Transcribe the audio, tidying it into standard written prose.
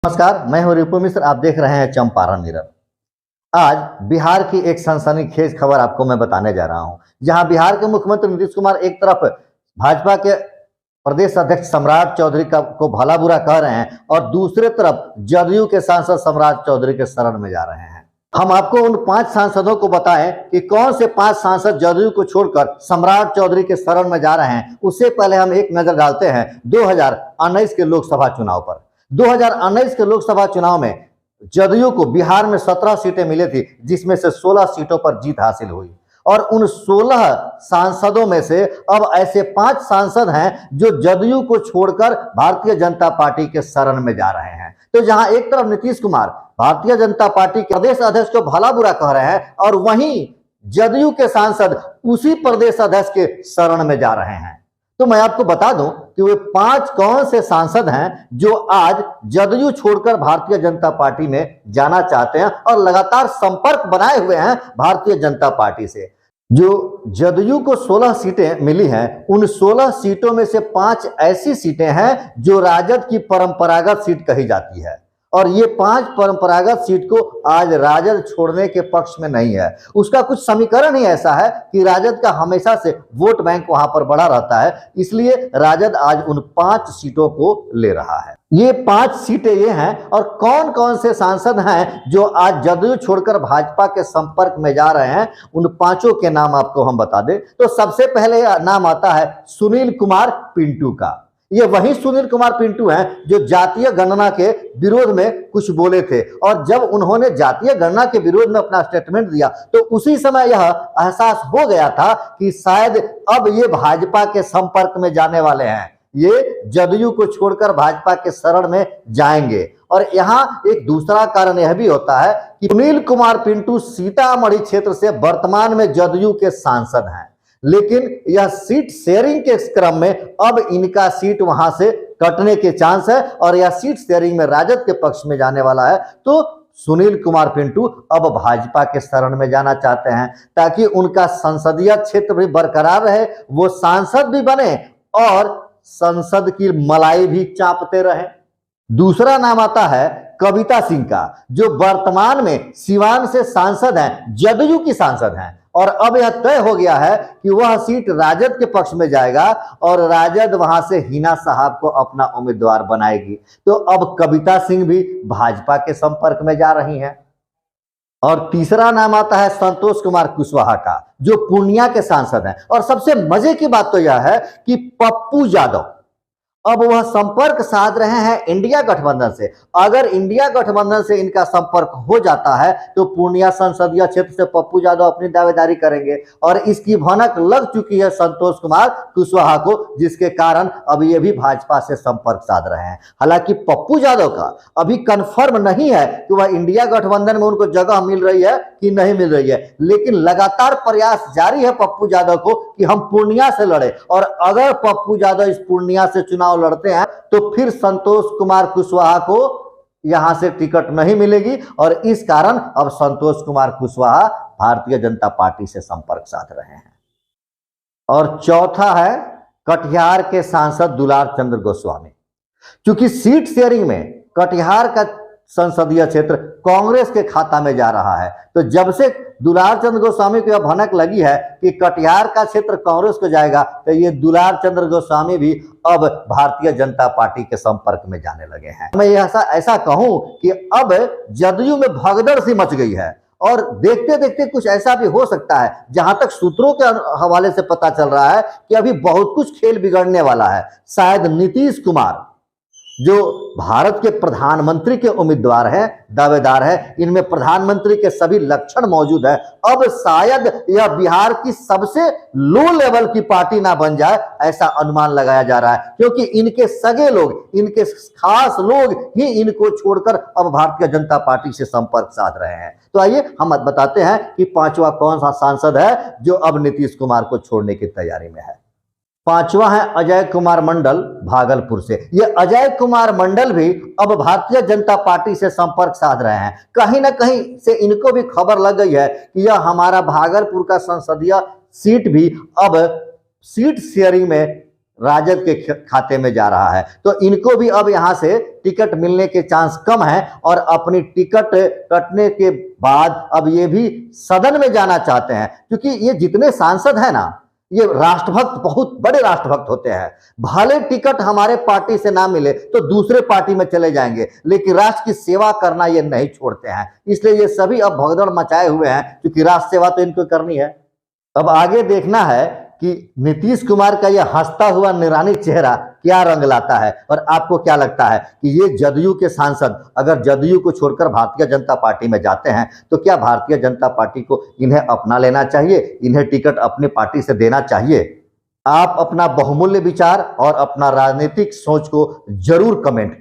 नमस्कार, मैं हूं रिपु मिश्र। आप देख रहे हैं चंपारण मिरर। आज बिहार की एक सनसनीखेज खबर आपको मैं बताने जा रहा हूं, जहां बिहार के मुख्यमंत्री नीतीश कुमार एक तरफ भाजपा के प्रदेश अध्यक्ष सम्राट चौधरी को भला बुरा कह रहे हैं और दूसरे तरफ जदयू के सांसद सम्राट चौधरी के शरण में जा रहे हैं। हम आपको उन 5 सांसदों को बताएं कि कौन से 5 सांसद जदयू को छोड़कर सम्राट चौधरी के शरण में जा रहे हैं। उससे पहले हम एक नजर डालते हैं 2019 के लोकसभा चुनाव पर। 2019 के लोकसभा चुनाव में जदयू को बिहार में 17 सीटें मिली थी, जिसमें से 16 सीटों पर जीत हासिल हुई और उन 16 सांसदों में से अब ऐसे 5 सांसद हैं जो जदयू को छोड़कर भारतीय जनता पार्टी के शरण में जा रहे हैं। तो जहां एक तरफ नीतीश कुमार भारतीय जनता पार्टी के प्रदेश अध्यक्ष को भला बुरा कह रहे हैं और वहीं जदयू के सांसद उसी प्रदेश अध्यक्ष के शरण में जा रहे हैं। तो मैं आपको बता दूं कि वे 5 कौन से सांसद हैं जो आज जदयू छोड़कर भारतीय जनता पार्टी में जाना चाहते हैं और लगातार संपर्क बनाए हुए हैं भारतीय जनता पार्टी से। जो जदयू को 16 सीटें मिली हैं, उन 16 सीटों में से 5 ऐसी सीटें हैं जो राजद की परंपरागत सीट कही जाती है और ये 5 परंपरागत सीट को आज राजद छोड़ने के पक्ष में नहीं है। उसका कुछ समीकरण ही ऐसा है कि राजद का हमेशा से वोट बैंक वहां पर बढ़ा रहता है, इसलिए राजद आज उन 5 सीटों को ले रहा है। ये 5 सीटें ये हैं और कौन कौन से सांसद हैं जो आज जदयू छोड़कर भाजपा के संपर्क में जा रहे हैं, उन 5 के नाम आपको हम बता दें। तो सबसे पहले नाम आता है सुनील कुमार पिंटू का। ये वही सुनील कुमार पिंटू हैं जो जातीय गणना के विरोध में कुछ बोले थे और जब उन्होंने जातीय गणना के विरोध में अपना स्टेटमेंट दिया तो उसी समय यह एहसास हो गया था कि शायद अब ये भाजपा के संपर्क में जाने वाले हैं, ये जदयू को छोड़कर भाजपा के शरण में जाएंगे। और यहाँ एक दूसरा कारण यह भी होता है कि सुनील कुमार पिंटू सीतामढ़ी क्षेत्र से वर्तमान में जदयू के सांसद हैं, लेकिन यह सीट शेयरिंग के क्रम में अब इनका सीट वहां से कटने के चांस है और यह सीट शेयरिंग में राजद के पक्ष में जाने वाला है। तो सुनील कुमार पिंटू अब भाजपा के शरण में जाना चाहते हैं ताकि उनका संसदीय क्षेत्र भी बरकरार रहे, वो सांसद भी बने और संसद की मलाई भी चापते रहे। दूसरा नाम आता है कविता सिंह का, जो वर्तमान में सिवान से सांसद हैं, जदयू की सांसद हैं और अब यह तय हो गया है कि वह सीट राजद के पक्ष में जाएगा और राजद वहां से हिना साहब को अपना उम्मीदवार बनाएगी। तो अब कविता सिंह भी भाजपा के संपर्क में जा रही हैं। और तीसरा नाम आता है संतोष कुमार कुशवाहा का, जो पूर्णिया के सांसद हैं। और सबसे मजे की बात तो यह है कि पप्पू यादव अब वह संपर्क साध रहे हैं इंडिया गठबंधन से। अगर इंडिया गठबंधन से इनका संपर्क हो जाता है तो पूर्णिया संसदीय क्षेत्र से पप्पू यादव अपनी दावेदारी करेंगे और इसकी भनक लग चुकी है संतोष कुमार कुशवाहा को, जिसके कारण अब ये भी भाजपा से संपर्क साध रहे हैं। हालांकि पप्पू यादव का अभी कंफर्म नहीं है कि वह इंडिया गठबंधन में उनको जगह मिल रही है कि नहीं मिल रही है, लेकिन लगातार प्रयास जारी है पप्पू यादव को कि हम पूर्णिया से लड़े और अगर पप्पू यादव इस पूर्णिया से चुनाव लड़ते हैं तो फिर संतोष कुमार कुशवाहा को यहां से टिकट नहीं मिलेगी और इस कारण अब संतोष कुमार कुशवाहा भारतीय जनता पार्टी से संपर्क साध रहे हैं। और चौथा है कटिहार के सांसद दुलार चंद्र गोस्वामी। क्योंकि सीट शेयरिंग में कटिहार का संसदीय क्षेत्र कांग्रेस के खाता में जा रहा है, तो जब से दुलार चंद्र गोस्वामी को यह भनक लगी है कि कटिहार का क्षेत्र कांग्रेस को जाएगा, तो ये दुलार चंद्र गोस्वामी भी अब भारतीय जनता पार्टी के संपर्क में जाने लगे हैं। मैं ऐसा कहूं कि अब जदयू में भगदड़ सी मच गई है और देखते देखते कुछ ऐसा भी हो सकता है, जहां तक सूत्रों के हवाले से पता चल रहा है कि अभी बहुत कुछ खेल बिगड़ने वाला है। शायद नीतीश कुमार जो भारत के प्रधानमंत्री के उम्मीदवार हैं, दावेदार हैं, इनमें प्रधानमंत्री के सभी लक्षण मौजूद है। अब शायद यह बिहार की सबसे लो लेवल की पार्टी ना बन जाए, ऐसा अनुमान लगाया जा रहा है, क्योंकि इनके सगे लोग, इनके खास लोग ही इनको छोड़कर अब भारतीय जनता पार्टी से संपर्क साध रहे हैं। तो आइए हम बताते हैं कि 5वां कौन सा सांसद है जो अब नीतीश कुमार को छोड़ने की तैयारी में है। 5वां है अजय कुमार मंडल भागलपुर से। ये अजय कुमार मंडल भी अब भारतीय जनता पार्टी से संपर्क साध रहे हैं। कहीं ना कहीं से इनको भी खबर लग गई है कि यह हमारा भागलपुर का संसदीय सीट भी अब सीट शेयरिंग में राजद के खाते में जा रहा है। तो इनको भी अब यहां से टिकट मिलने के चांस कम है और अपनी टिकट कटने के बाद अब ये भी सदन में जाना चाहते हैं, क्योंकि ये जितने सांसद हैं ना, ये राष्ट्रभक्त, बहुत बड़े राष्ट्रभक्त होते हैं। भले टिकट हमारे पार्टी से ना मिले तो दूसरे पार्टी में चले जाएंगे, लेकिन राष्ट्र की सेवा करना ये नहीं छोड़ते हैं। इसलिए ये सभी अब भगदड़ मचाए हुए हैं, क्योंकि राष्ट्र सेवा तो इनको करनी है। अब आगे देखना है कि नीतीश कुमार का यह हंसता हुआ निरानी चेहरा क्या रंग लाता है, और आपको क्या लगता है कि ये जदयू के सांसद अगर जदयू को छोड़कर भारतीय जनता पार्टी में जाते हैं तो क्या भारतीय जनता पार्टी को इन्हें अपना लेना चाहिए, इन्हें टिकट अपनी पार्टी से देना चाहिए? आप अपना बहुमूल्य विचार और अपना राजनीतिक सोच को जरूर कमेंट